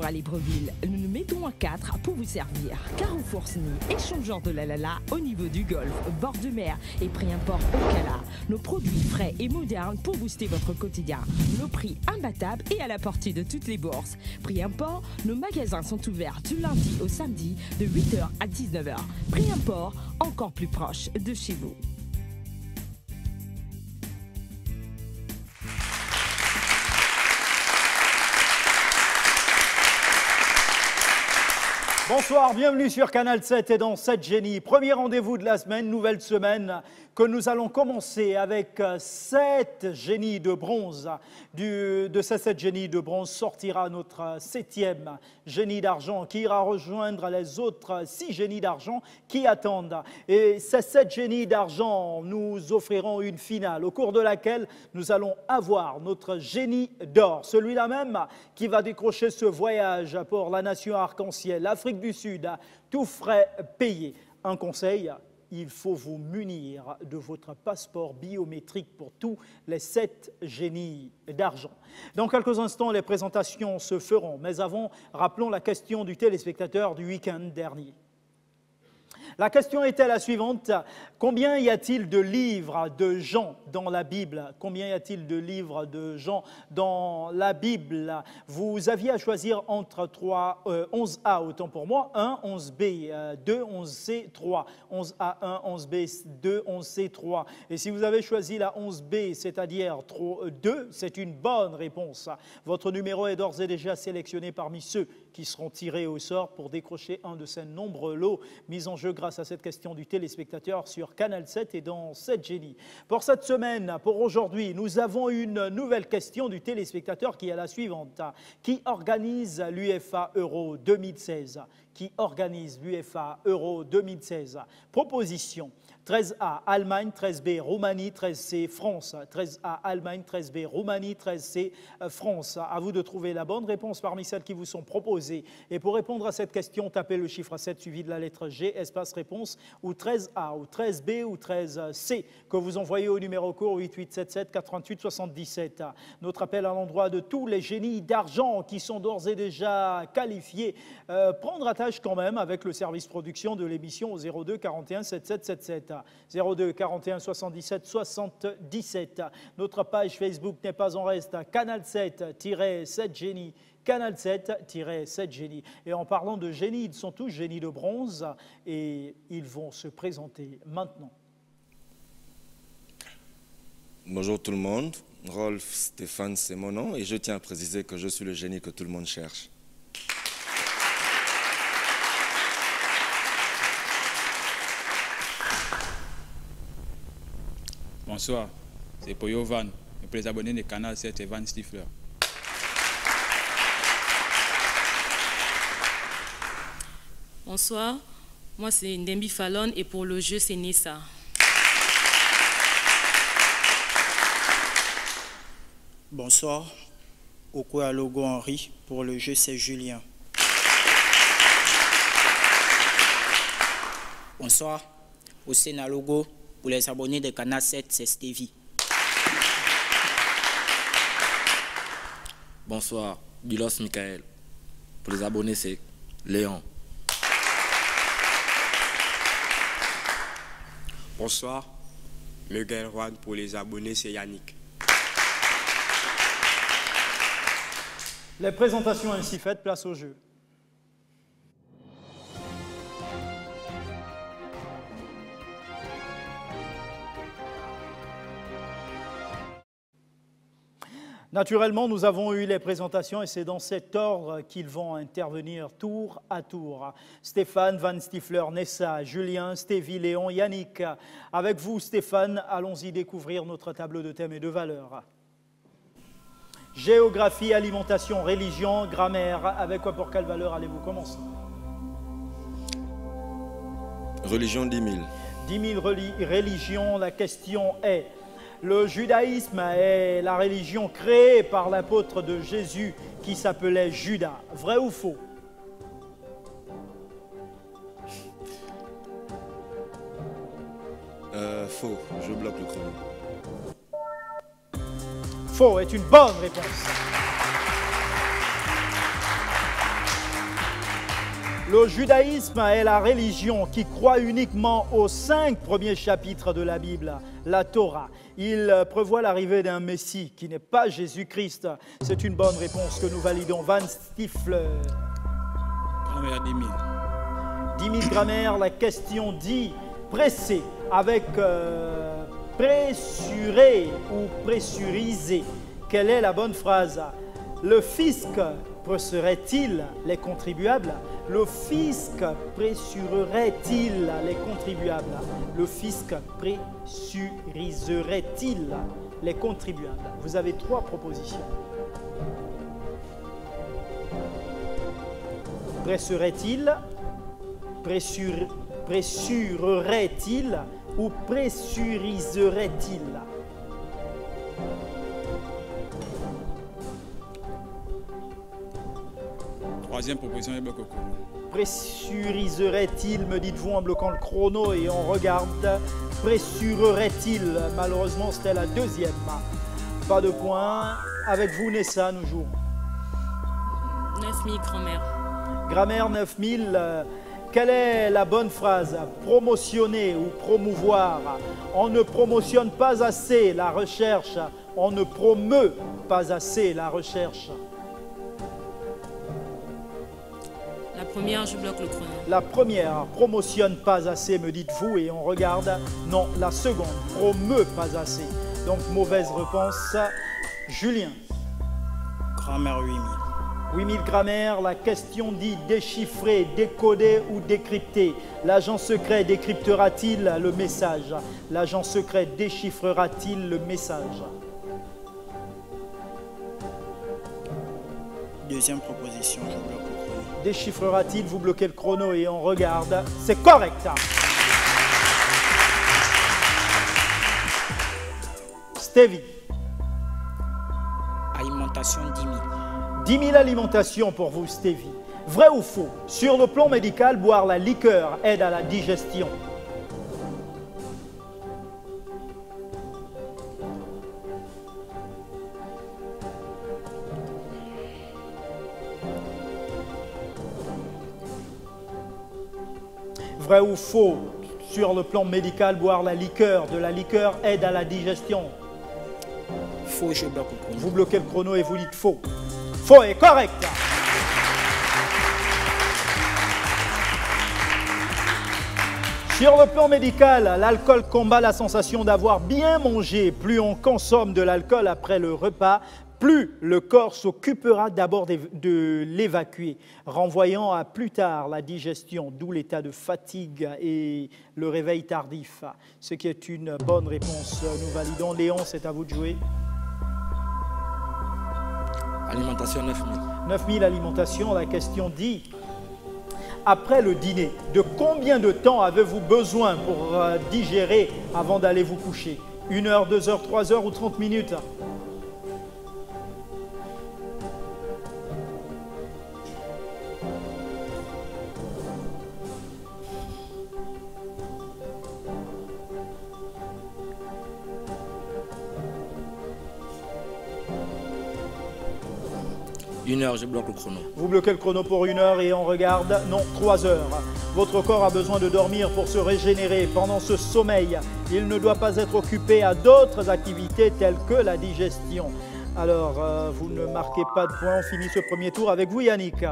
Bonjour à Libreville, nous nous mettons à 4 pour vous servir. Carrefour Sny, échangeur de la Lala au niveau du golfe, bord de mer et prix import au Cala. Nos produits frais et modernes pour booster votre quotidien. Nos prix imbattables et à la portée de toutes les bourses. Prix import, nos magasins sont ouverts du lundi au samedi de 8h à 19h. Prix import, encore plus proche de chez vous. Bonsoir, bienvenue sur Canal 7 et dans 7 Génies. Premier rendez-vous de la semaine, nouvelle semaine que nous allons commencer avec 7 génies de bronze. De ces 7 génies de bronze sortira notre 7e génie d'argent qui ira rejoindre les autres 6 génies d'argent qui attendent. Et ces 7 génies d'argent nous offriront une finale au cours de laquelle nous allons avoir notre génie d'or, celui-là même qui va décrocher ce voyage pour la nation arc-en-ciel, l'Afrique du Sud, tout frais payé. Un conseil, il faut vous munir de votre passeport biométrique pour tous les 7 génies d'argent. Dans quelques instants, les présentations se feront. Mais avant, rappelons la question du téléspectateur du week-end dernier. La question était la suivante. Combien y a-t-il de livres de Jean dans la Bible? Combien y a-t-il de livres de Jean dans la Bible? Vous aviez à choisir entre 11A, autant pour moi, 1, 11B, 2, 11C, 3. 11A, 1, 11B, 2, 11C, 3. Et si vous avez choisi la 11B, c'est-à-dire 2, c'est une bonne réponse. Votre numéro est d'ores et déjà sélectionné parmi ceux qui seront tirés au sort pour décrocher un de ces nombreux lots mis en jeu grâce à cette question du téléspectateur sur Canal 7 et dans 7 Génies. Pour cette semaine, pour aujourd'hui, nous avons une nouvelle question du téléspectateur qui est la suivante. Qui organise l'UEFA Euro 2016? Qui organise l'UEFA Euro 2016? Proposition. 13A, Allemagne, 13B, Roumanie, 13C, France. 13A, Allemagne, 13B, Roumanie, 13C, France. À vous de trouver la bonne réponse parmi celles qui vous sont proposées. Et pour répondre à cette question, tapez le chiffre 7 suivi de la lettre G, espace réponse, ou 13A, ou 13B, ou 13C, que vous envoyez au numéro court 8877 88 77. Notre appel à l'endroit de tous les génies d'argent qui sont d'ores et déjà qualifiés. Prendre attache quand même avec le service production de l'émission au 02 41 77 77. 02 41 77 77. Notre page Facebook n'est pas en reste. Canal 7-7 Génies. Canal 7-7 Génies. Et en parlant de génies, ils sont tous génies de bronze et ils vont se présenter maintenant. Bonjour tout le monde. Rolf Stéphane, c'est mon nom et je tiens à préciser que je suis le génie que tout le monde cherche. Bonsoir, c'est Poyo Van. Et pour les abonnés de Canal 7, c'est Van Stifler. Bonsoir, moi c'est Ndembi Fallon et pour le jeu c'est Nessa. Bonsoir, Okwe Alogo Henri, pour le jeu c'est Julien. Bonsoir, Hussein Alogo. Pour les abonnés de Canal 7, c'est Stevie. Bonsoir, Dulos Michael. Pour les abonnés, c'est Léon. Bonsoir, Miguel Juan. Pour les abonnés, c'est Yannick. Les présentations ainsi faites, place au jeu. Naturellement, nous avons eu les présentations et c'est dans cet ordre qu'ils vont intervenir tour à tour. Stéphane, Van Stifler, Nessa, Julien, Stevie, Léon, Yannick. Avec vous, Stéphane, allons-y découvrir notre tableau de thèmes et de valeurs. Géographie, alimentation, religion, grammaire. Avec quoi, pour quelle valeur allez-vous commencer? Religion 10 000. 10 000 religions. La question est... Le judaïsme est la religion créée par l'apôtre de Jésus qui s'appelait Judas. Vrai ou faux? Faux. Je bloque le chrono. Faux est une bonne réponse. Le judaïsme est la religion qui croit uniquement aux 5 premiers chapitres de la Bible, la Torah. Il prévoit l'arrivée d'un Messie qui n'est pas Jésus-Christ. C'est une bonne réponse que nous validons. Van Stifler. Grammaire 10 000. 10 000 grammaire, la question dit pressé avec pressuré ou pressurisé. Quelle est la bonne phrase? Le fisc pressurerait-il les contribuables? Le fisc pressurerait-il les contribuables? Le fisc pressuriserait-il les contribuables? Vous avez 3 propositions. Pressurerait-il, pressurerait-il ou pressuriserait-il? Troisième proposition, je bloque le chrono. Pressuriserait-il, me dites-vous en bloquant le chrono et on regarde. Pressurerait-il? Malheureusement, c'était la deuxième. Pas de points. Avec vous, Nessa, nous jouons. 9000 grammaire. Grammaire 9000. Quelle est la bonne phrase? Promotionner ou promouvoir. On ne promotionne pas assez la recherche. On ne promeut pas assez la recherche. La première, je bloque le chrono. La première, promotionne pas assez, me dites-vous, et on regarde. Non, la seconde, promeut pas assez. Donc, mauvaise réponse. Julien. Grammaire 8000. 8000 grammaire, la question dit déchiffrer, décoder ou décrypter. L'agent secret décryptera-t-il le message? L'agent secret déchiffrera-t-il le message? Deuxième proposition, je bloque le chrono. Déchiffrera-t-il? Vous bloquez le chrono et on regarde. C'est correct. Stevie. Alimentation 10 000. 10 000 alimentations pour vous, Stevie. Vrai ou faux? Sur le plan médical, boire la liqueur aide à la digestion. Vrai ou faux? Sur le plan médical, boire la liqueur de la liqueur aide à la digestion. Faux, je bloque le chrono. Vous bloquez le chrono et vous dites faux. Faux est correct. Sur le plan médical, l'alcool combat la sensation d'avoir bien mangé. Plus on consomme de l'alcool après le repas, plus le corps s'occupera d'abord de l'évacuer, renvoyant à plus tard la digestion, d'où l'état de fatigue et le réveil tardif. Ce qui est une bonne réponse. Nous validons. Léon, c'est à vous de jouer. Alimentation 9000. 9000 alimentation, la question dit, après le dîner, de combien de temps avez-vous besoin pour digérer avant d'aller vous coucher? 1 heure, 2 heures, 3 heures ou 30 minutes? Une heure, je bloque le chrono. Vous bloquez le chrono pour 1 heure et on regarde. Non, 3 heures. Votre corps a besoin de dormir pour se régénérer. Pendant ce sommeil, il ne doit pas être occupé à d'autres activités telles que la digestion. Alors, vous ne marquez pas de points. On finit ce premier tour avec vous, Yannick.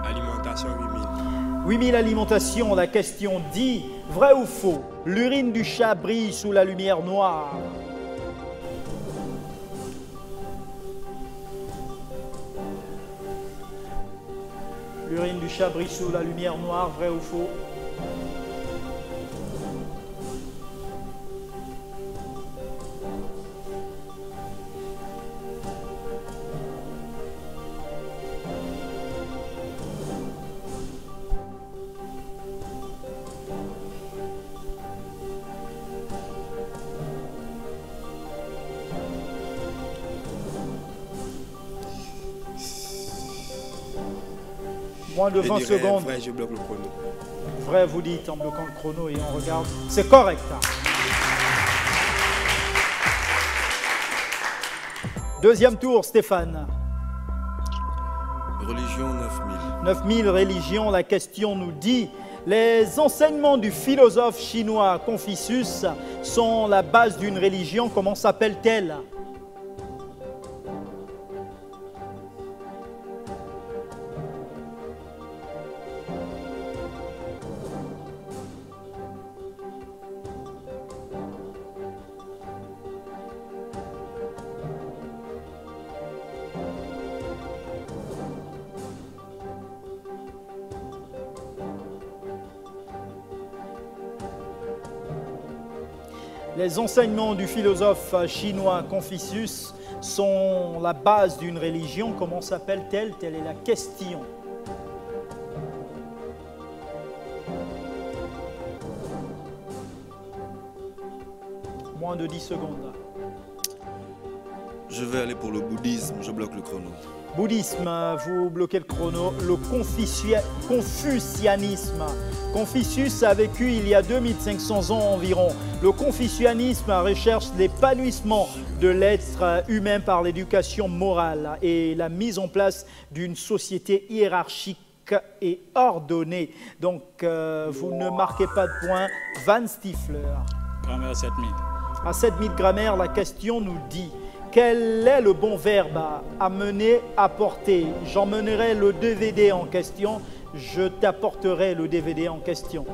Alimentation 8000. 8000 alimentation, la question dit, vrai ou faux? L'urine du chat brille sous la lumière noire. L'urine du chat brille sous la lumière noire, vrai ou faux? Moins de 20 secondes. Vrai, je bloque le chrono. Vrai, vous dites en bloquant le chrono et on regarde. C'est correct. Deuxième tour, Stéphane. Religion 9000. 9000 religions, la question nous dit: les enseignements du philosophe chinois Confucius sont la base d'une religion, comment s'appelle-t-elle? Les enseignements du philosophe chinois Confucius sont la base d'une religion. Comment s'appelle-t-elle? Telle est la question. Moins de 10 secondes. Je vais aller pour le bouddhisme, je bloque le chrono. Bouddhisme, vous bloquez le chrono. Le confucianisme. Confucius a vécu il y a 2500 ans environ. Le confucianisme recherche l'épanouissement de l'être humain par l'éducation morale et la mise en place d'une société hiérarchique et ordonnée. Donc, vous ne marquez pas de points. Van Stifler. Grammaire 7000. À 7000 grammaire, la question nous dit: quel est le bon verbe à amener, apporter? J'emmènerai le DVD en question, je t'apporterai le DVD en question.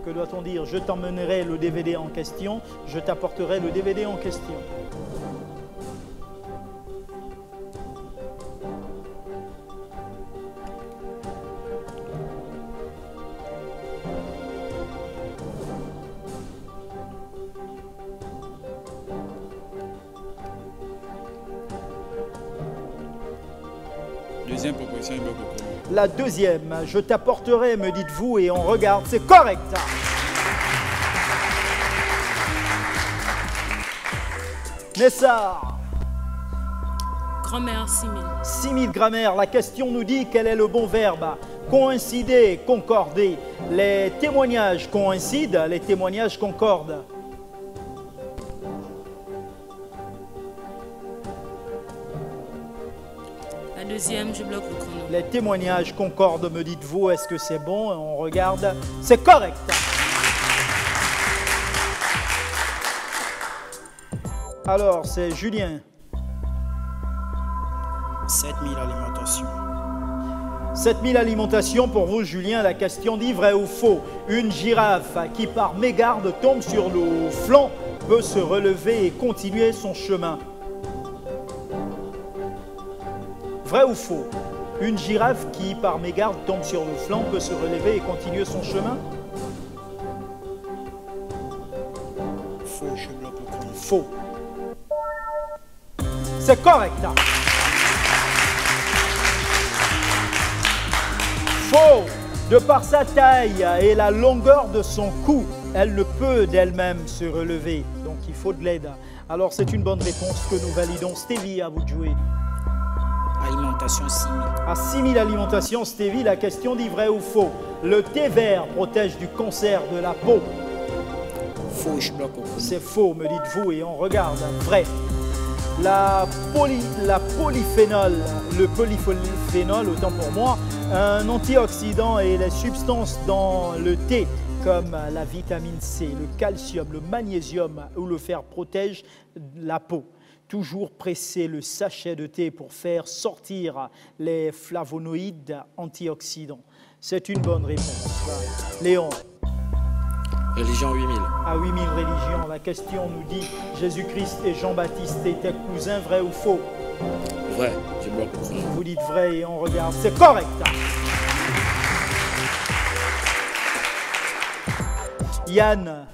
Que doit-on dire? Je t'emmènerai le DVD en question, je t'apporterai le DVD en question. Deuxième proposition, il bloque le chrono. La deuxième, je t'apporterai, me dites-vous, et on regarde, c'est correct. Nessa. Grammaire 6000. 6000 grammaire, la question nous dit quel est le bon verbe. Coïncider, concorder. Les témoignages coïncident, les témoignages concordent. La deuxième, je bloque le chrono. Les témoignages concordent, me dites-vous, est-ce que c'est bon? On regarde, c'est correct. Alors, c'est Julien. 7000 alimentations. 7000 alimentations pour vous, Julien. La question dit vrai ou faux. Une girafe qui par mégarde tombe sur le flanc peut se relever et continuer son chemin. Vrai ou faux? Une girafe qui par mégarde tombe sur le flanc peut se relever et continuer son chemin? Faux, je bloque le chrono. Faux. C'est correct. Faux. De par sa taille et la longueur de son cou, elle ne peut d'elle-même se relever. Donc il faut de l'aide. Alors c'est une bonne réponse que nous validons. Stevie, à vous de jouer. Alimentation 6000. À 6000 alimentations, Stevie, la question dit vrai ou faux. Le thé vert protège du cancer de la peau. Faux, je bloque au chrono. C'est faux, me dites-vous, et on regarde. Vrai. Le polyphénol, autant pour moi, un antioxydant et les substances dans le thé, comme la vitamine C, le calcium, le magnésium ou le fer protègent la peau. Toujours presser le sachet de thé pour faire sortir les flavonoïdes antioxydants. C'est une bonne réponse. Léon. Religion 8000. À 8000 religions, la question nous dit Jésus-Christ et Jean-Baptiste étaient cousins, vrai ou faux? Vrai, je bloque le chrono. Vous dites vrai et on regarde, c'est correct. Yann.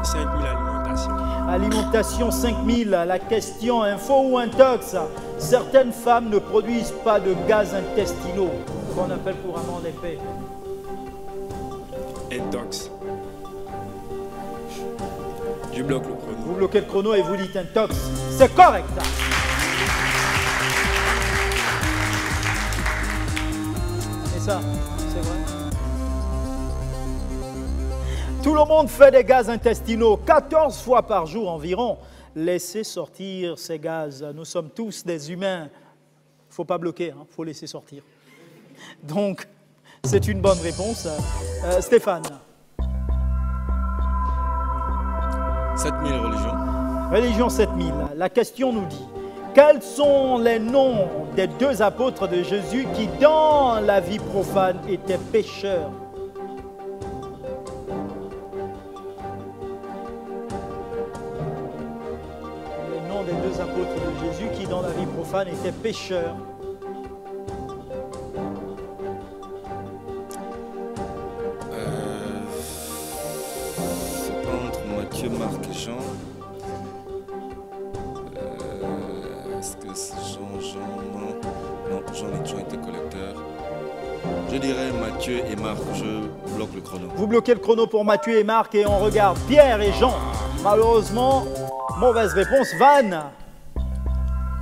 5000 alimentations. Alimentation 5000, la question info ou intox? Certaines femmes ne produisent pas de gaz intestinaux, qu'on appelle couramment l'épée. Intox. Je bloque le chrono. Vous bloquez le chrono et vous dites intox. C'est correct. Et ça, c'est vrai. Tout le monde fait des gaz intestinaux 14 fois par jour environ. laisser sortir ces gaz. Nous sommes tous des humains. Il ne faut pas bloquer, il faut laisser sortir. Donc, c'est une bonne réponse. Stéphane. 7000 religions. Religion 7000. La question nous dit, quels sont les noms des deux apôtres de Jésus qui, dans la vie profane, étaient pécheurs? Les noms des deux apôtres de Jésus qui, dans la vie profane, étaient pécheurs. C'est pas entre Matthieu, Marc et Jean. Est-ce que c'est Jean, non, Jean était collecteur. Je dirais Matthieu et Marc, je bloque le chrono. Vous bloquez le chrono pour Matthieu et Marc et on regarde Pierre et Jean. Malheureusement, mauvaise réponse. Van.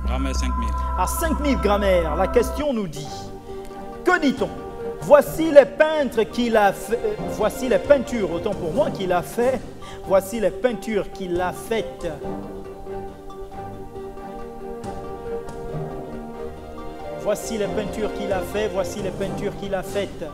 Grammaire 5000. À 5000 grammaire, la question nous dit, que dit-on? Voici les peintres qu'il a fait, voici les peintures, autant pour moi qu'il a fait, voici les peintures qu'il a faites. Voici les peintures qu'il a fait, voici les peintures qu'il a faites.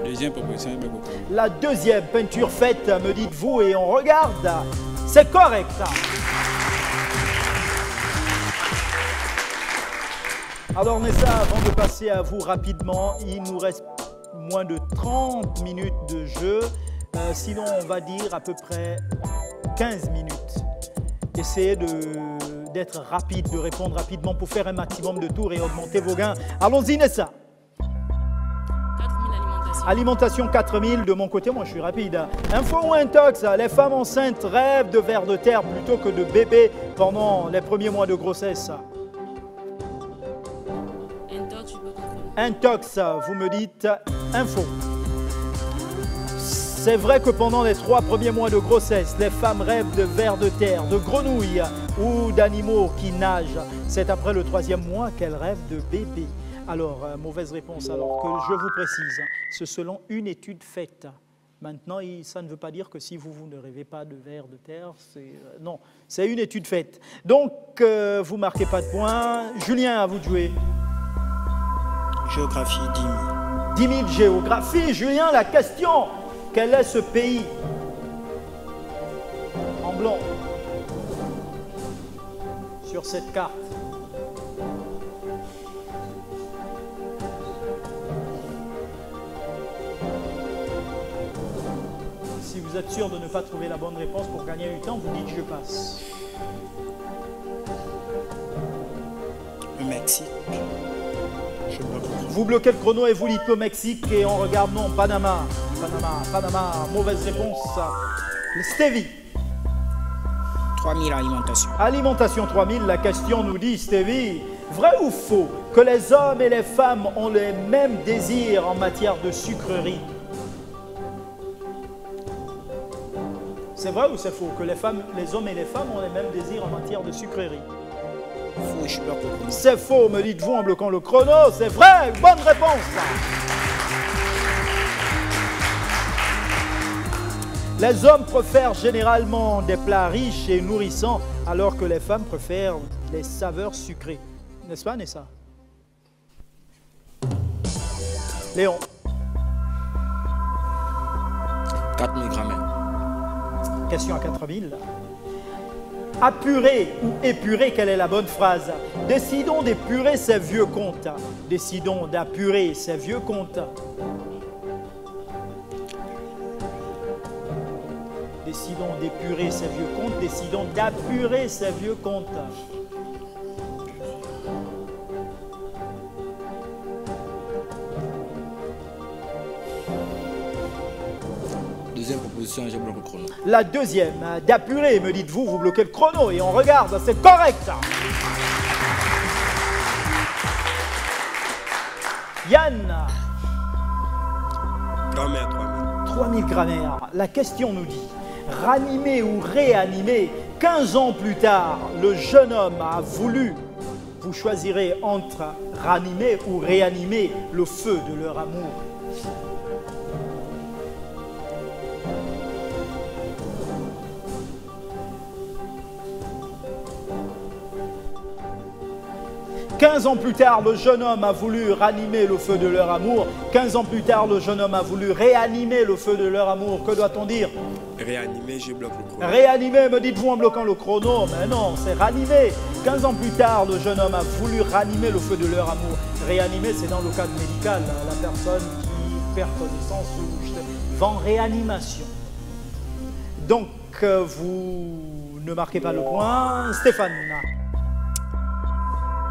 Deuxième proposition, il y a beaucoup. La deuxième peinture faite, me dites-vous, et on regarde. C'est correct. Alors Nessa, avant de passer à vous rapidement, il nous reste moins de 30 minutes de jeu. Sinon, on va dire à peu près 15 minutes. Essayez d'être rapide, de répondre rapidement pour faire un maximum de tours et augmenter vos gains. Allons-y Nessa. 4000 alimentation. Alimentation 4000, de mon côté, moi je suis rapide. Info ou intox, les femmes enceintes rêvent de vers de terre plutôt que de bébé pendant les premiers mois de grossesse. Intox, vous me dites info. C'est vrai que pendant les 3 premiers mois de grossesse, les femmes rêvent de vers de terre, de grenouilles ou d'animaux qui nagent. C'est après le 3e mois qu'elles rêvent de bébés. Alors, mauvaise réponse, alors que je vous précise, c'est selon une étude faite. Maintenant, ça ne veut pas dire que si vous ne rêvez pas de vers de terre, non, c'est une étude faite. Donc, vous ne marquez pas de points. Julien, à vous de jouer. Géographie 10 000. 10 000 géographie. Julien, la question, quel est ce pays? En blanc. Sur cette carte. Si vous êtes sûr de ne pas trouver la bonne réponse pour gagner du temps, vous dites je passe. Le Mexique. Je bloque. Vous bloquez le chrono et vous dites le Mexique et on regarde non, Panama. Panama, mauvaise réponse. Stevie. 3000 alimentation. Alimentation 3000, la question nous dit, Stevie, vrai ou faux que les hommes et les femmes ont les mêmes désirs en matière de sucrerie? C'est vrai ou c'est faux que les hommes et les femmes ont les mêmes désirs en matière de sucrerie? Faux, je bloque le chrono. C'est faux, me dites-vous en bloquant le chrono. C'est vrai, bonne réponse. Les hommes préfèrent généralement des plats riches et nourrissants, alors que les femmes préfèrent les saveurs sucrées. N'est-ce pas, Nessa? Léon. 4000 grammaires. Question à 4000. Apurer ou épurer, quelle est la bonne phrase? Décidons d'épurer ces vieux comptes. Décidons d'apurer ces vieux comptes. Décidons d'épurer ces vieux comptes. Décidons d'apurer ces vieux comptes. Deuxième proposition, je bloque le chrono. La deuxième, d'apurer, me dites-vous, vous bloquez le chrono et on regarde, c'est correct. Yann. Grammaire 3000. 3000 grammaire. La question nous dit, ranimer ou réanimer, 15 ans plus tard, le jeune homme a voulu, vous choisirez entre ranimer ou réanimer le feu de leur amour. « 15 ans plus tard, le jeune homme a voulu ranimer le feu de leur amour. 15 ans plus tard, le jeune homme a voulu réanimer le feu de leur amour. Que doit-on dire? Réanimer, je bloque le chrono. Réanimer, me dites-vous en bloquant le chrono. Mais non, c'est ranimer. 15 ans plus tard, le jeune homme a voulu ranimer le feu de leur amour. Réanimer, c'est dans le cadre médical. La personne qui perd connaissance ou va en réanimation. Donc, vous ne marquez pas le point. Stéphane.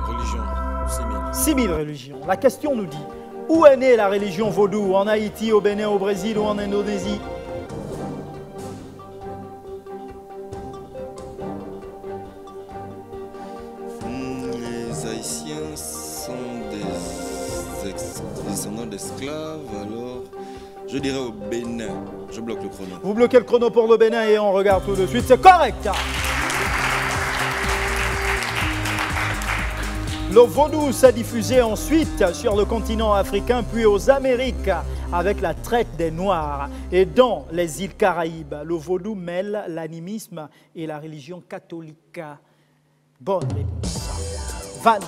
Religion, 6000. 6000 religions. La question nous dit, où est née la religion vaudou? En Haïti, au Bénin, au Brésil ou en Indonésie? Les Haïtiens sont des descendants d'esclaves, alors je dirais au Bénin. Je bloque le chrono. Vous bloquez le chrono pour le Bénin et on regarde tout de suite. C'est correct. Le vaudou s'est diffusé ensuite sur le continent africain puis aux Amériques avec la traite des Noirs. Et dans les îles Caraïbes, le vaudou mêle l'animisme et la religion catholique. Bonne réponse. Van.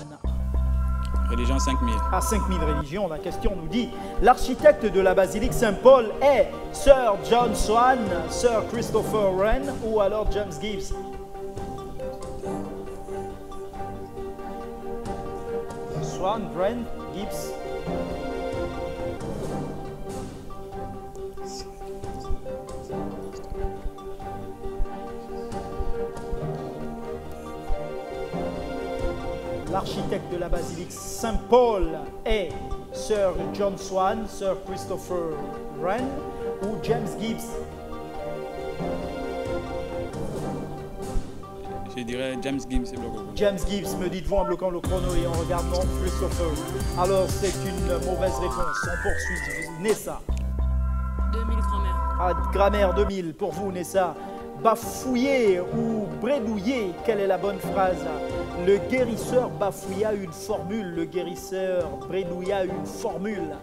Religion 5000. À 5000 religions, la question nous dit, l'architecte de la basilique Saint-Paul est Sir John Swan, Sir Christopher Wren ou alors James Gibbs? Swan, Wren, Gibbs. L'architecte de la basilique Saint-Paul est Sir John Swan, Sir Christopher Wren ou James Gibbs? Je dirais James Gibbs, c'est bloqué. James Gibbs, me dites-vous en bloquant le chrono et en regardant Christopher. Alors c'est une mauvaise réponse. On poursuit. Nessa. 2000 grand-mère. Ah, grammaire 2000 pour vous, Nessa. Bafouiller ou bredouiller, quelle est la bonne phrase? Le guérisseur bafouilla une formule, le guérisseur bredouilla une formule.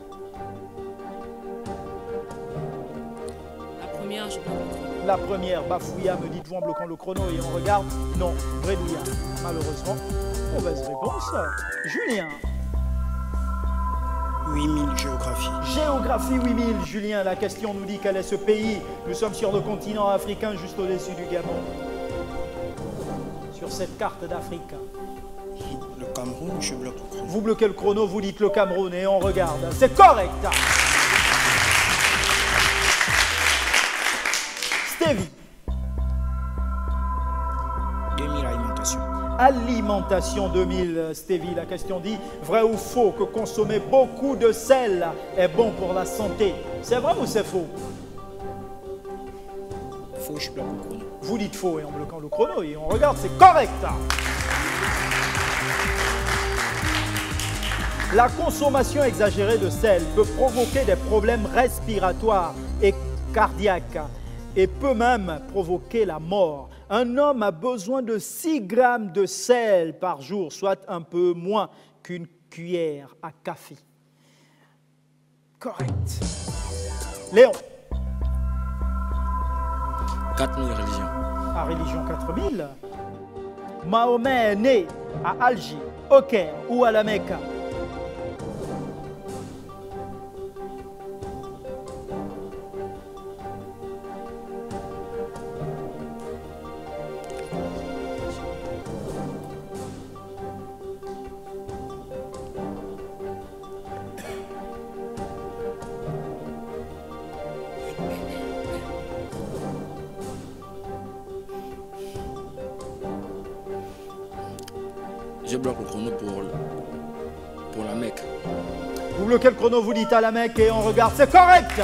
La première, je bloque le chrono. La première, bafouilla, me dites-vous en bloquant le chrono et on regarde. Non, bredouilla. Malheureusement, mauvaise réponse. Julien. 8000 géographie. Géographie 8000, Julien, la question nous dit quel est ce pays. Nous sommes sur le continent africain, juste au-dessus du Gabon. Sur cette carte d'Afrique. Le Cameroun, je bloque le chrono. Vous bloquez le chrono, vous dites le Cameroun et on regarde. C'est correct. Stevie. 2000 alimentation. Alimentation 2000, Stevie. La question dit, vrai ou faux que consommer beaucoup de sel est bon pour la santé? C'est vrai ou c'est faux? Faux, je bloque le chrono. Vous dites faux et en bloquant le chrono et on regarde, c'est correct. La consommation exagérée de sel peut provoquer des problèmes respiratoires et cardiaques et peut même provoquer la mort. Un homme a besoin de 6 grammes de sel par jour, soit un peu moins qu'une cuillère à café. Correct. Léon. 4000 religions. À religion 4000. Mahomet est né à Alger, au Caire ou à la Mecque? Je bloque le chrono pour la Mecque. Vous bloquez le chrono, vous dites à la Mecque et on regarde, c'est correct.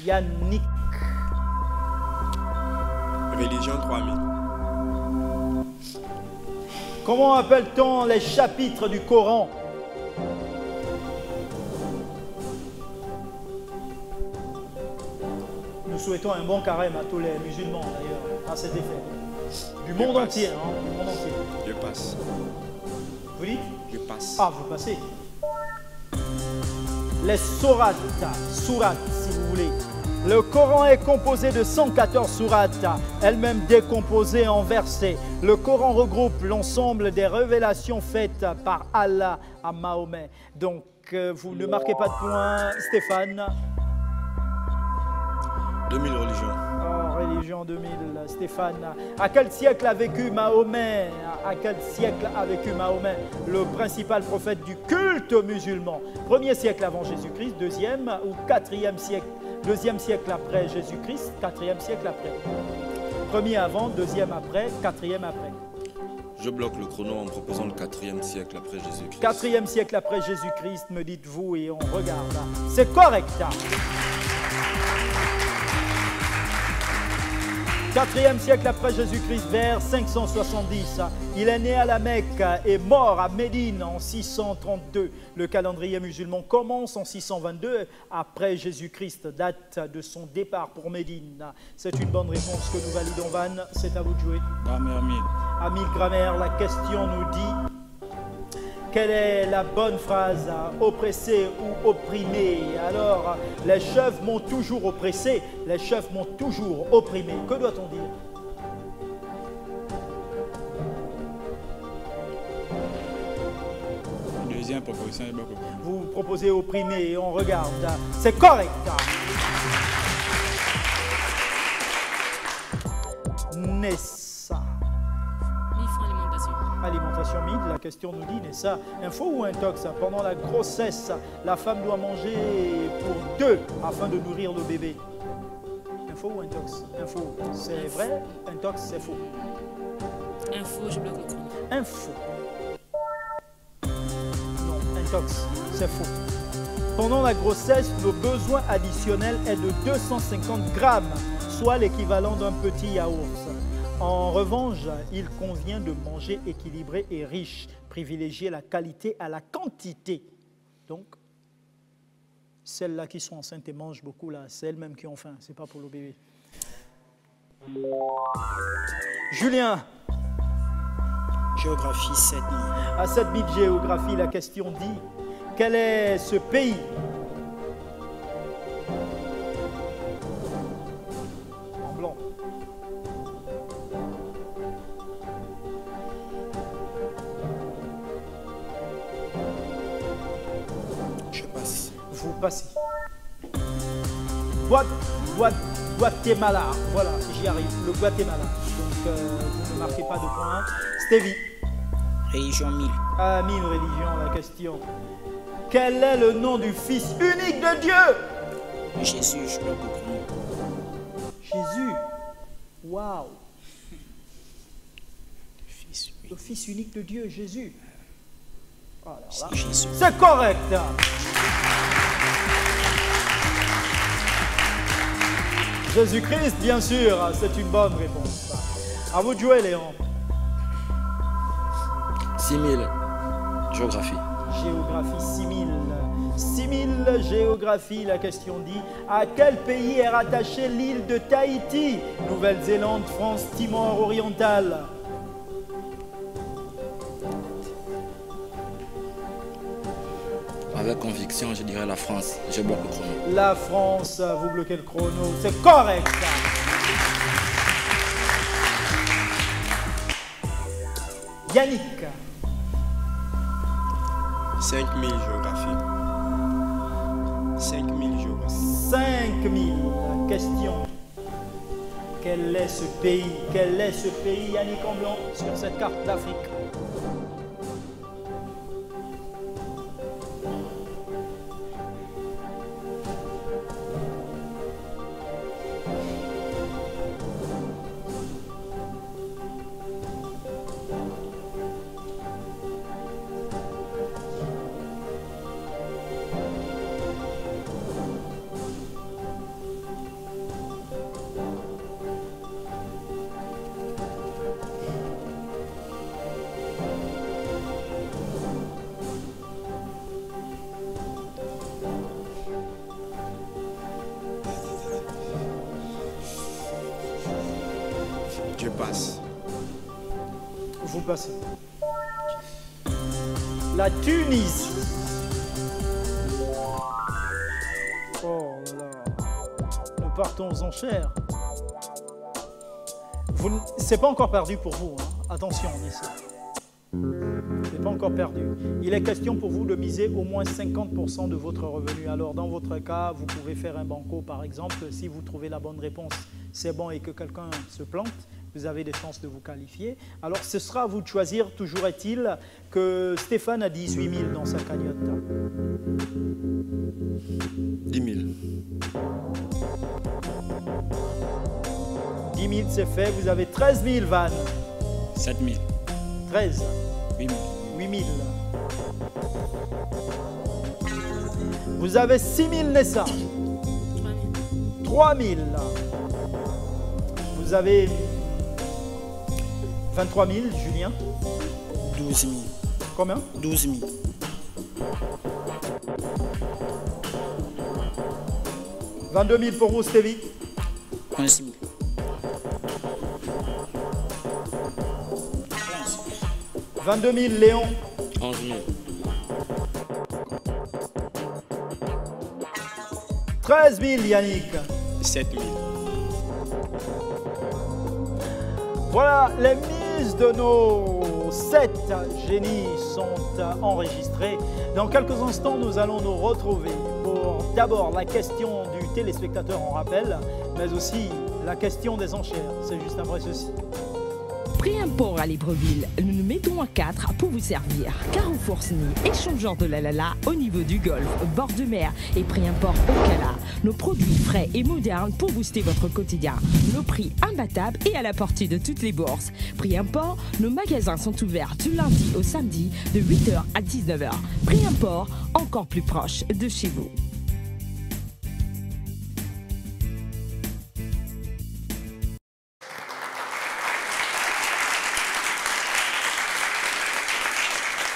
Yannick. Religion 3000. Comment appelle-t-on les chapitres du Coran? Nous souhaitons un bon carême à tous les musulmans d'ailleurs, à cet effet. Du monde entier, hein, du monde entier. Je passe. Vous dites? Je passe. Ah, vous passez. Les sourates, sourates si vous voulez. Le Coran est composé de 114 sourates, elles-mêmes décomposées en versets. Le Coran regroupe l'ensemble des révélations faites par Allah à Mahomet. Donc, vous ne marquez pas de points, Stéphane. 2000 religions. Oh, religion 2000, Stéphane. À quel siècle a vécu Mahomet? À quel siècle a vécu Mahomet, le principal prophète du culte musulman? Premier siècle avant Jésus-Christ, deuxième ou quatrième siècle? Deuxième siècle après Jésus-Christ, quatrième siècle après. Premier avant, deuxième après, quatrième après. Je bloque le chrono en proposant le 4e siècle après Jésus-Christ. 4e siècle après Jésus-Christ, me dites-vous, et on regarde. C'est correct. 4e siècle après Jésus-Christ, vers 570. Il est né à la Mecque et mort à Médine en 632. Le calendrier musulman commence en 622 après Jésus-Christ, date de son départ pour Médine. C'est une bonne réponse que nous validons, Van. C'est à vous de jouer. Grammaire 1000. À 1000 grammaire, la question nous dit: quelle est la bonne phrase? Oppressé ou opprimé? Alors, les chefs m'ont toujours oppressé, les chefs m'ont toujours opprimé. Que doit-on dire? Deuxième proposition, je bloque le chrono. Vous proposez opprimé et on regarde. C'est correct. Nessa. 1000 francs alimentation. Alimentation mide, la question nous dit, Nessa, info ou intox? Pendant la grossesse, la femme doit manger pour 2 afin de nourrir le bébé. Info ou intox? Info, c'est vrai, intox, c'est faux. Info, je bloque le chrono. Info. Non, intox, c'est faux. Pendant la grossesse, le besoin additionnel est de 250 grammes, soit l'équivalent d'un petit yaourt. En revanche, il convient de manger équilibré et riche, privilégier la qualité à la quantité. Donc, celles-là qui sont enceintes et mangent beaucoup, là, c'est elles-mêmes qui ont faim, c'est pas pour le bébé. Julien. Géographie 7000. À 7000 géographie, la question dit: quel est ce pays? En blanc. Je passe. Vous passez. Guatemala. Voilà, j'y arrive. Le Guatemala. Donc, vous ne marquez pas de points. Stevie. Religion 1000. À 1000 religions, la question. Quel est le nom du Fils unique de Dieu? Jésus, je bloque le chrono. Jésus. Waouh. Fils, oui. Le Fils unique de Dieu, Jésus. Alors là, C'est Jésus. c'est correct. Jésus-Christ, bien sûr, c'est une bonne réponse. À vous de jouer, Léon. 6000. Géographie. Géographie 6000. 6000 géographie, la question dit: à quel pays est rattachée l'île de Tahiti? Nouvelle-Zélande, France, Timor oriental. Avec conviction, je dirais la France. Je bloque le chrono. La France, vous bloquez le chrono, c'est correct. Yannick. 5000 géographie. 5000 géographie. 5000. Question. Quel est ce pays? Quel est ce pays, Yannick en blanc, sur cette carte d'Afrique? passe. Vous passez. La Tunisie. Oh là là. Nous partons aux enchères. C'est pas encore perdu pour vous. Hein. Attention, ici. C'est pas encore perdu. Il est question pour vous de miser au moins 50% de votre revenu. Alors, dans votre cas, vous pouvez faire un banco, par exemple. Si vous trouvez la bonne réponse, c'est bon, et que quelqu'un se plante, vous avez des chances de vous qualifier. Alors, ce sera à vous de choisir. Toujours est-il que Stéphane a 18 000 dans sa cagnotte. 10 000. 10 000, c'est fait. Vous avez 13 000, Van. 7 000. 13. 8 000. 8 000. Vous avez 6 000, Nessa. 3 000. Vous avez 23 000, Julien. 12 000. Combien? 12 000. 22 000 pour vous, Stevie. 11 000. 22 000, Léon. 11 000. 13 000, Yannick. 7 000. Voilà, les mises de nos 7 génies sont enregistrées. Dans quelques instants, nous allons nous retrouver pour d'abord la question du téléspectateur en rappel, mais aussi la question des enchères. C'est juste après ceci. Pré-import à Libreville, nous nous mettons à 4 pour vous servir. Carrefour SNI, échangeur de la au niveau du golfe, bord de mer et pré-import au Cala. Nos produits frais et modernes pour booster votre quotidien. Nos prix imbattables et à la portée de toutes les bourses. Pré-import, nos magasins sont ouverts du lundi au samedi de 8h à 19h. Pré-import, encore plus proche de chez vous.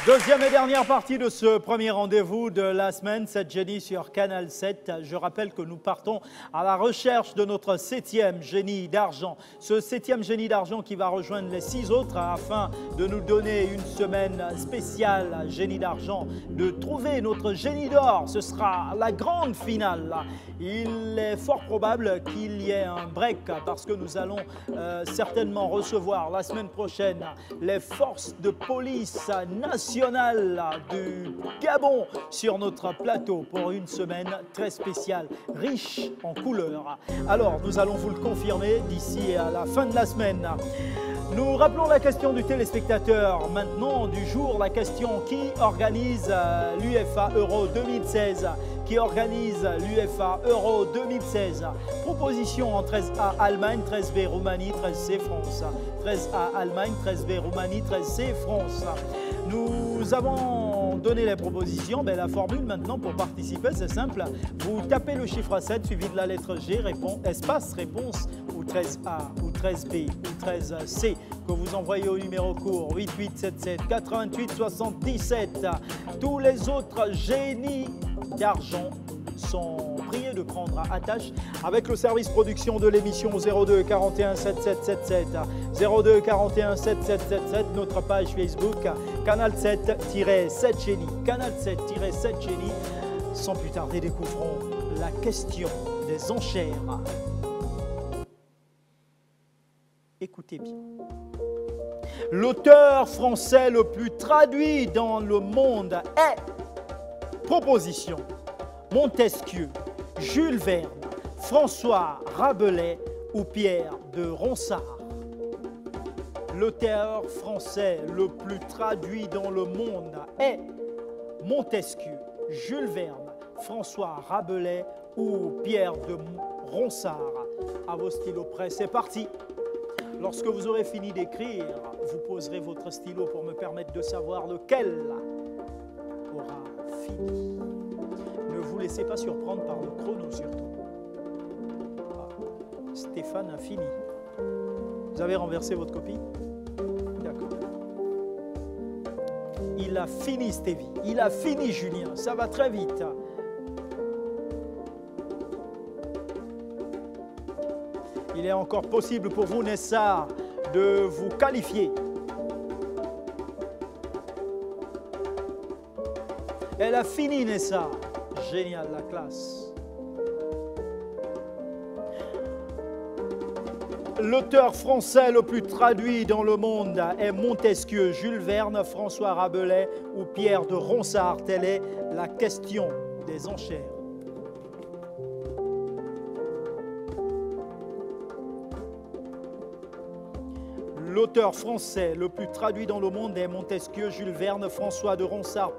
Deuxième et dernière partie de ce premier rendez-vous de la semaine, cette Jenny sur Canal 7. Je rappelle que nous partons à la recherche de notre 7e génie d'argent. Ce 7e génie d'argent qui va rejoindre les 6 autres afin de nous donner une semaine spéciale génie d'argent, de trouver notre génie d'or. Ce sera la grande finale. Il est fort probable qu'il y ait un break parce que nous allons certainement recevoir la semaine prochaine les forces de police nationales du Gabon sur notre plateau pour une semaine très spéciale, riche en couleurs. Alors, nous allons vous le confirmer d'ici à la fin de la semaine. Nous rappelons la question du téléspectateur maintenant du jour, la question qui organise l'UEFA Euro 2016, qui organise l'UEFA Euro 2016. Proposition en 13A Allemagne, 13B Roumanie, 13C France. 13A Allemagne, 13B Roumanie, 13C France. Nous avons donné les propositions. Ben, la formule maintenant pour participer, c'est simple. Vous tapez le chiffre 7 suivi de la lettre G, espace réponse ou 13A ou 13B ou 13C que vous envoyez au numéro court 8877 88 77. Tous les autres génies d'argent sont priés de prendre attache avec le service production de l'émission 02 41 7777 02 41 7777, notre page Facebook Canal 7-7 Génie. Canal 7-7 Génie. Sans plus tarder, découvrons la question des enchères. Écoutez bien. L'auteur français le plus traduit dans le monde est proposition Montesquieu, Jules Verne, François Rabelais ou Pierre de Ronsard. L'auteur français le plus traduit dans le monde est Montesquieu, Jules Verne, François Rabelais ou Pierre de Ronsard. À vos stylos prêts, c'est parti. Lorsque vous aurez fini d'écrire, vous poserez votre stylo pour me permettre de savoir lequel aura fini. Ne vous laissez pas surprendre par le chrono surtout. Ah, Stéphane a fini. Vous avez renversé votre copie? D'accord. Il a fini, Stevie. Il a fini, Julien. Ça va très vite. Il est encore possible pour vous, Nessa, de vous qualifier. Elle a fini, Nessa. Génial, la classe. L'auteur français le plus traduit dans le monde est Montesquieu, Jules Verne, François Rabelais ou Pierre de Ronsard. Telle est la question des enchères. L'auteur français le plus traduit dans le monde est Montesquieu, Jules Verne, François de Ronsard,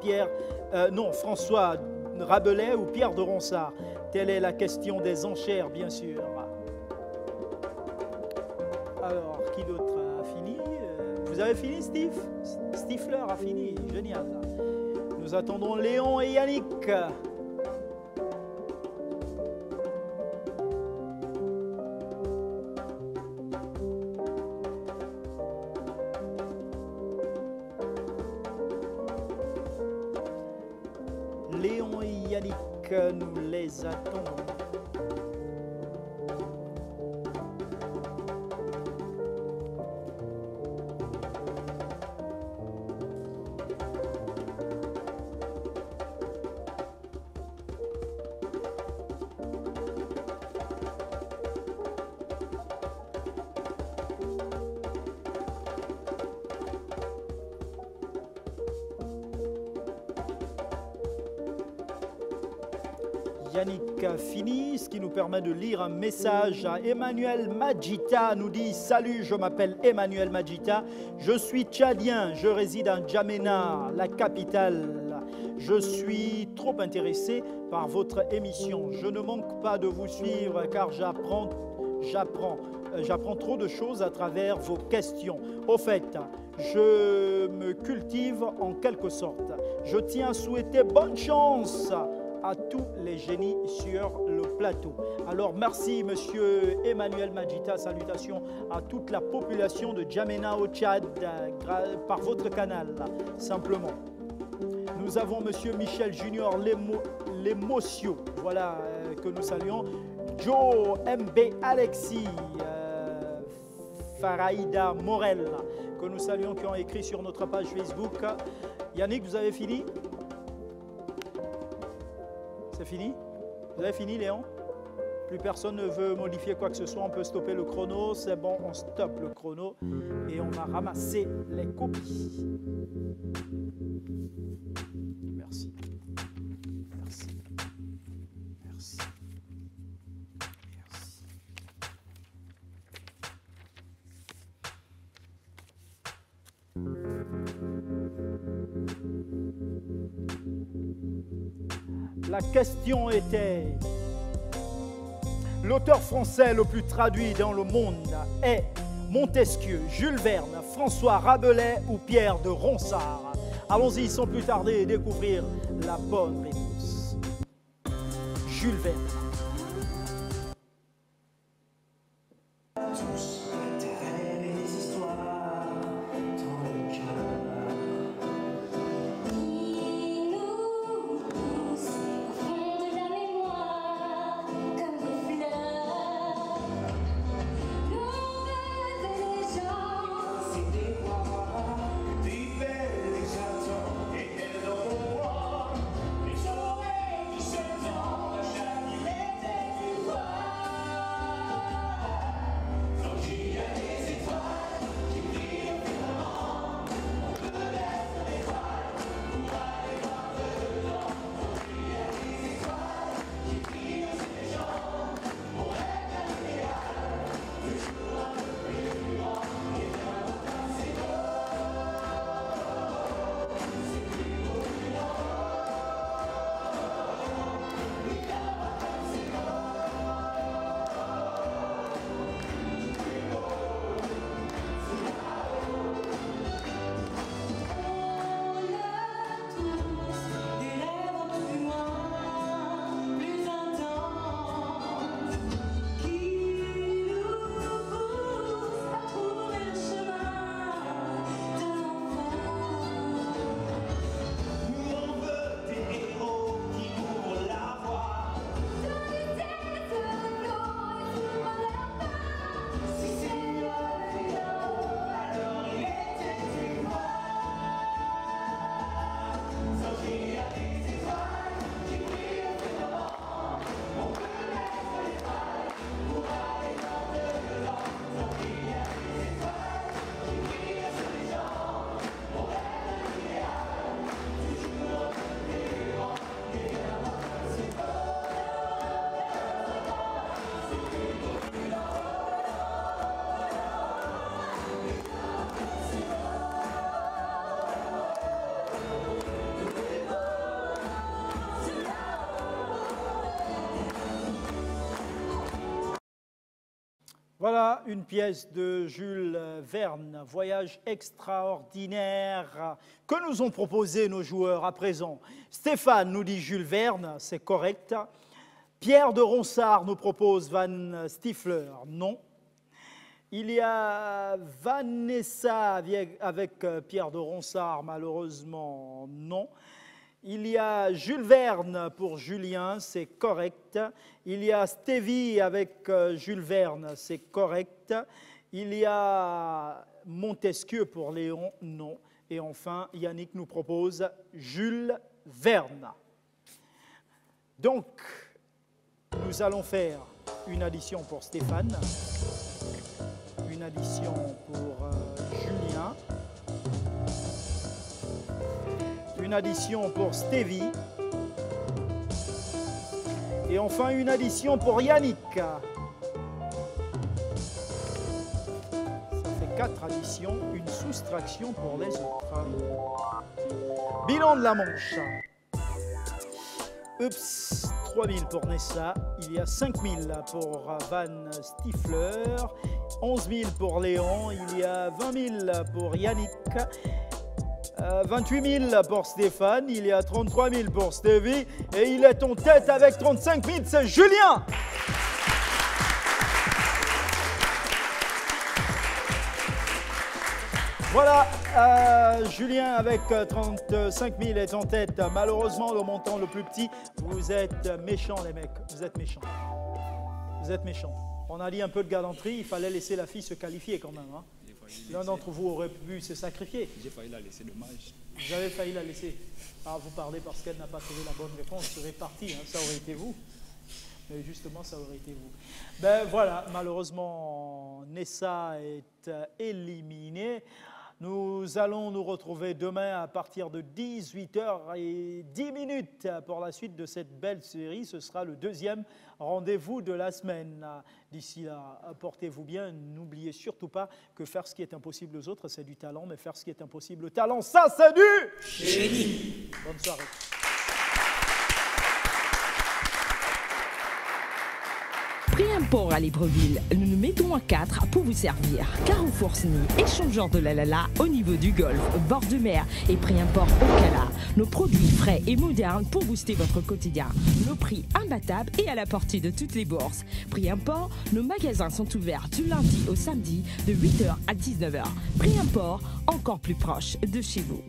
François Rabelais ou Pierre de Ronsard. Telle est la question des enchères, bien sûr. Alors, qui d'autre a fini? Vous avez fini, Steve? Stifler a fini, génial. Nous attendons Léon et Yannick. Léon et Yannick, nous les attendons. Yannick a fini, ce qui nous permet de lire un message à Emmanuel Majita. Nous dit: salut, je m'appelle Emmanuel Majita, je suis tchadien, je réside à N'Djamena, la capitale. Je suis trop intéressé par votre émission. Je ne manque pas de vous suivre car j'apprends trop de choses à travers vos questions. Au fait, je me cultive en quelque sorte. Je tiens à souhaiter bonne chance à tous les génies sur le plateau. Alors merci monsieur Emmanuel Majita, salutations à toute la population de N'Djamena au Tchad par votre canal, simplement. Nous avons monsieur Michel Junior Lemocio, voilà, que nous saluons. Joe MB Alexis, Faraïda Morel, que nous saluons, qui ont écrit sur notre page Facebook. Yannick, vous avez fini? C'est fini? Vous avez fini, Léon? Plus personne ne veut modifier quoi que ce soit, on peut stopper le chrono. C'est bon, on stoppe le chrono et on va ramasser les copies. Merci. Merci. Merci. La question était: l'auteur français le plus traduit dans le monde est Montesquieu, Jules Verne, François Rabelais ou Pierre de Ronsard? Allons-y sans plus tarder et découvrir la bonne réponse. Jules Verne. Voilà une pièce de Jules Verne, Voyage extraordinaire, que nous ont proposé nos joueurs à présent. Stéphane nous dit Jules Verne, c'est correct. Pierre de Ronsard nous propose Van Stifler, non. Il y a Vanessa avec Pierre de Ronsard, malheureusement, non. Il y a Jules Verne pour Julien, c'est correct. Il y a Stevie avec Jules Verne, c'est correct. Il y a Montesquieu pour Léon, non. Et enfin, Yannick nous propose Jules Verne. Donc, nous allons faire une addition pour Stéphane, une addition pour Julien, une addition pour Stevie et enfin une addition pour Yannick. Ça fait 4 additions, une soustraction pour les autres. Bilan de la manche. Oups, 3000 pour Nessa, il y a 5000 pour Van Stifler, 11 000 pour Léon, il y a 20 000 pour Yannick, 28 000 pour Stéphane, il y a 33 000 pour Stevie et il est en tête avec 35 000, c'est Julien. Voilà, Julien avec 35 000 est en tête. Malheureusement, le montant le plus petit, vous êtes méchants les mecs, vous êtes méchants. Vous êtes méchants. On a dit un peu de galanterie, il fallait laisser la fille se qualifier quand même. Hein. L'un d'entre vous aurait pu se sacrifier. J'ai failli la laisser, dommage. Vous avez failli la laisser. Ah, vous parlez parce qu'elle n'a pas trouvé la bonne réponse, serait partie, hein. Ça aurait été vous. Mais justement, ça aurait été vous. Ben voilà, malheureusement, Nessa est éliminée. Nous allons nous retrouver demain à partir de 18h10 pour la suite de cette belle série. Ce sera le deuxième rendez-vous de la semaine. D'ici là, portez-vous bien. N'oubliez surtout pas que faire ce qui est impossible aux autres, c'est du talent. Mais faire ce qui est impossible au talent, ça, c'est du génie. Bonne soirée. Pré-import à Libreville, nous nous mettons à 4 pour vous servir. Carrefour SNI, échangeur de la Lala au niveau du golfe, bord de mer et pré-import au Cala. Nos produits frais et modernes pour booster votre quotidien. Nos prix imbattables et à la portée de toutes les bourses. Pré-import, nos magasins sont ouverts du lundi au samedi de 8h à 19h. Pré-import, encore plus proche de chez vous.